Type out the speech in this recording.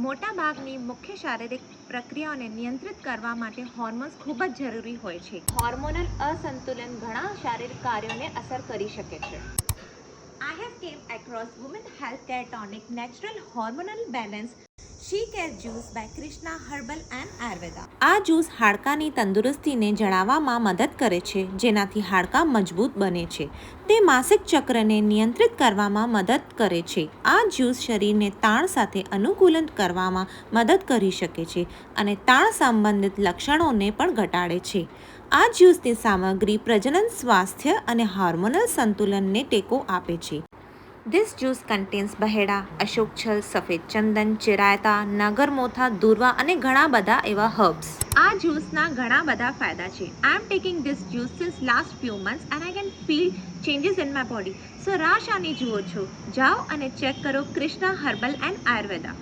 મોટાભાગની મુખ્ય શારીરિક પ્રક્રિયાઓને નિયંત્રિત કરવા માટે હોર્મોન્સ ખૂબ જ જરૂરી હોય છે. હોર્મોનલ અસંતુલન ઘણા શારીરિક કાર્યોને અસર કરી શકે છે. I have came across Women Healthcare Tonic Natural Hormonal Balance She Care Juice by Krishna Herbal and Ayurveda. આ જ્યુસ હાડકાની તંદુરસ્તીને જળાવવામાં મદદ કરે છે, જેનાથી હાડકાં મજબૂત બને છે. તે માસિક ચક્રને નિયંત્રિત કરવામાં મદદ કરે છે. આ જ્યુસ શરીરને તાણ સાથે અનુકૂલન કરવામાં મદદ કરી શકે છે અને તાણ સંબંધિત લક્ષણોને પણ ઘટાડે છે. આ જ્યુસની સામગ્રી પ્રજનન, સ્વાસ્થ્ય અને હોર્મોનલ સંતુલનને ટેકો આપે છે. This juice contains બહેડા, અશોક છલ, સફેદ ચંદન, ચિરાયતા, નાગરમોથા, દુર્વા અને ઘણા બધા એવા હર્બ્સ. આ જ્યુસના ઘણા બધા ફાયદા છે. I am taking this juice since last few months and I can feel changes in my body. So રાહ શાની જુઓ છો? જાઓ અને ચેક કરો કૃષ્ણા હર્બલ એન્ડ આયુર્વેદા.